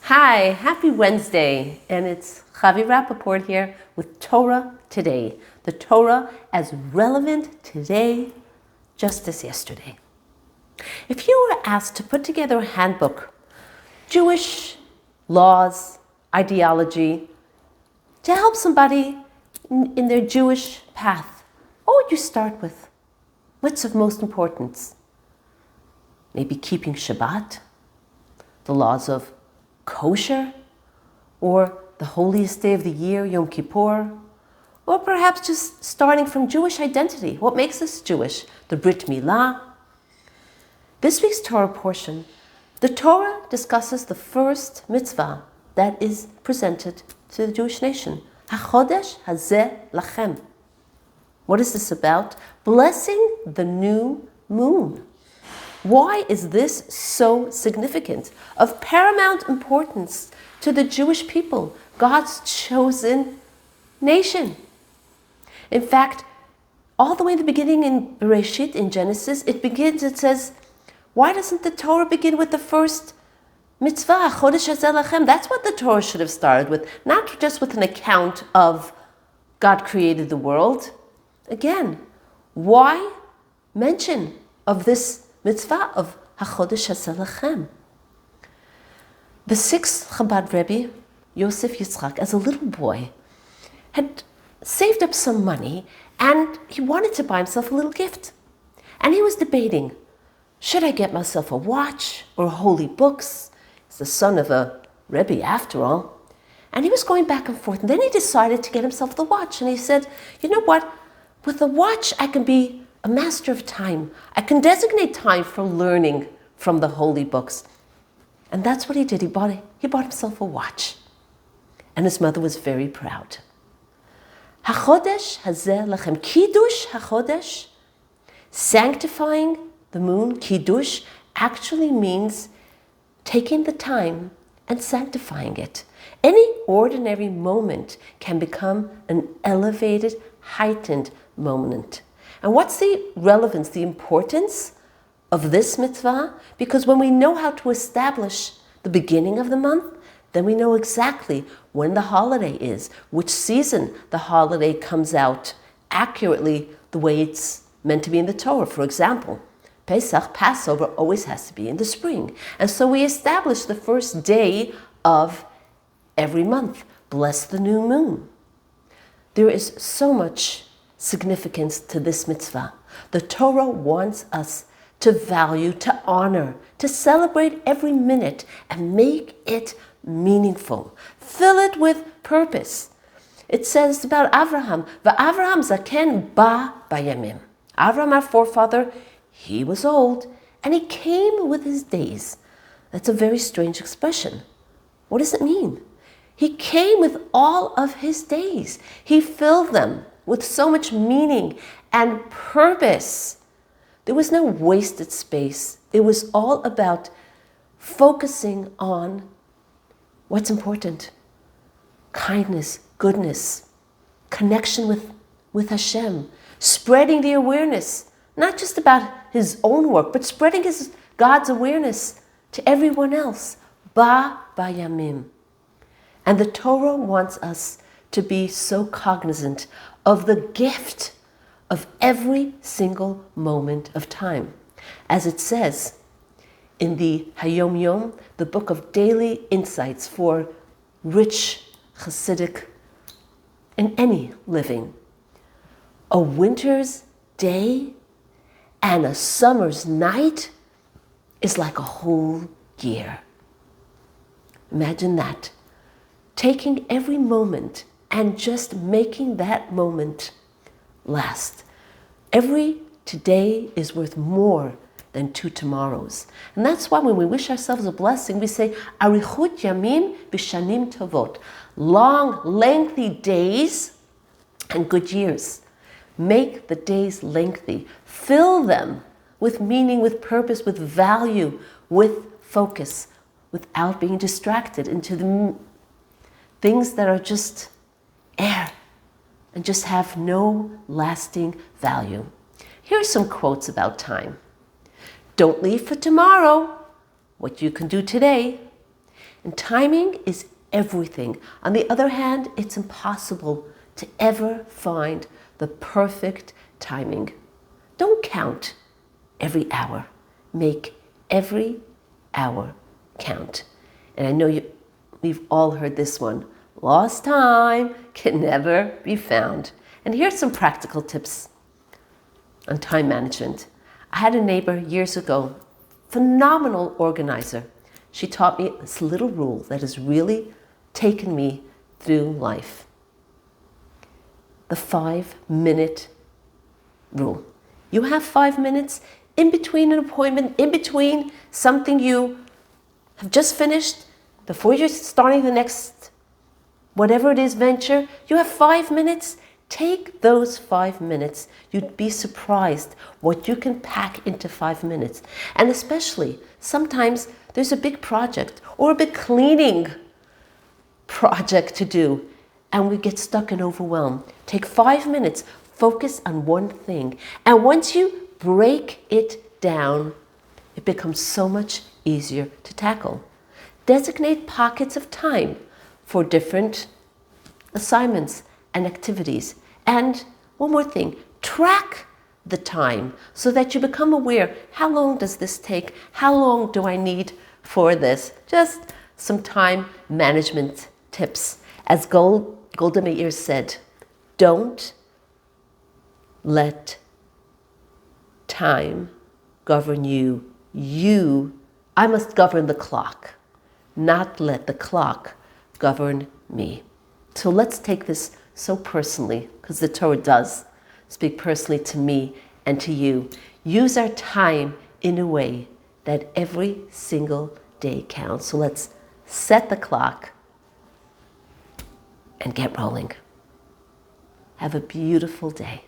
Hi, happy Wednesday, and it's Chavi Rappaport here with Torah Today. The Torah as relevant today, just as yesterday. If you were asked to put together a handbook, Jewish laws, ideology, to help somebody in their Jewish path, what would you start with? What's of most importance? Maybe keeping Shabbat, the laws of kosher, or the holiest day of the year, Yom Kippur, or perhaps just starting from Jewish identity. What makes us Jewish? The Brit Milah. This week's Torah portion, the Torah discusses the first mitzvah that is presented to the Jewish nation. HaChodesh Hazeh Lachem. What is this about? Blessing the new moon. Why is this so significant, of paramount importance to the Jewish people, God's chosen nation? In fact, all the way in the beginning in Bereshit, in Genesis, it says, why doesn't the Torah begin with the first mitzvah, Chodesh Hazeh Lachem? That's what the Torah should have started with, not just with an account of God created the world. Again, why mention of this mitzvah of HaChodesh Hazeh Lachem? The sixth Chabad Rebbe, Yosef Yitzchak, as a little boy, had saved up some money and he wanted to buy himself a little gift. And he was debating, should I get myself a watch or holy books? He's the son of a Rebbe after all. And he was going back and forth. And then he decided to get himself the watch. And he said, you know what? With the watch, I can be a master of time. I can designate time for learning from the holy books. And that's what he did. He bought himself a watch. And his mother was very proud. HaChodesh Hazeh Lachem. Kiddush HaChodesh, sanctifying the moon, Kiddush, actually means taking the time and sanctifying it. Any ordinary moment can become an elevated, heightened moment. And what's the relevance, the importance of this mitzvah? Because when we know how to establish the beginning of the month, then we know exactly when the holiday is, which season the holiday comes out accurately the way it's meant to be in the Torah. For example, Pesach, Passover, always has to be in the spring. And so we establish the first day of every month. Bless the new moon. There is so much significance to this mitzvah. The Torah wants us to value, to honor, to celebrate every minute and make it meaningful. Fill it with purpose. It says about Avraham, V'Avraham zaken ba bayamim. Avraham, our forefather, he was old and he came with his days. That's a very strange expression. What does it mean? He came with all of his days. He filled them with so much meaning and purpose. There was no wasted space. It was all about focusing on what's important. Kindness, goodness, connection with Hashem, spreading the awareness, not just about his own work, but spreading God's awareness to everyone else. Ba bayamim. And the Torah wants us to be so cognizant of the gift of every single moment of time. As it says in the Hayom Yom, the book of daily insights for rich Hasidic in any living. A winter's day and a summer's night is like a whole year. Imagine that. Taking every moment and just making that moment last. Every today is worth more than 2 tomorrows. And that's why when we wish ourselves a blessing, we say, Arichut Yamim B'Shanim Tovot. Long, lengthy days and good years. Make the days lengthy. Fill them with meaning, with purpose, with value, with focus, without being distracted into the things that are just air and just have no lasting value. Here are some quotes about time. Don't leave for tomorrow what you can do today. And timing is everything. On the other hand, it's impossible to ever find the perfect timing. Don't count every hour. Make every hour count. And I know we've all heard this one. Lost time can never be found. And here's some practical tips on time management. I had a neighbor years ago, phenomenal organizer. She taught me this little rule that has really taken me through life. The 5-minute rule. You have 5 minutes in between an appointment, in between something you have just finished, before you're starting the next, whatever it is, venture. You have 5 minutes. Take those 5 minutes. You'd be surprised what you can pack into 5 minutes. And especially, sometimes there's a big project or a big cleaning project to do, and we get stuck and overwhelmed. Take 5 minutes, focus on one thing. And once you break it down, it becomes so much easier to tackle. Designate pockets of time for different assignments and activities. And one more thing, track the time so that you become aware, how long does this take? How long do I need for this? Just some time management tips. As Golda Meir said, don't let time govern you. I must govern the clock, not let the clock govern me. So let's take this so personally, because the Torah does speak personally to me and to you. Use our time in a way that every single day counts. So let's set the clock and get rolling. Have a beautiful day.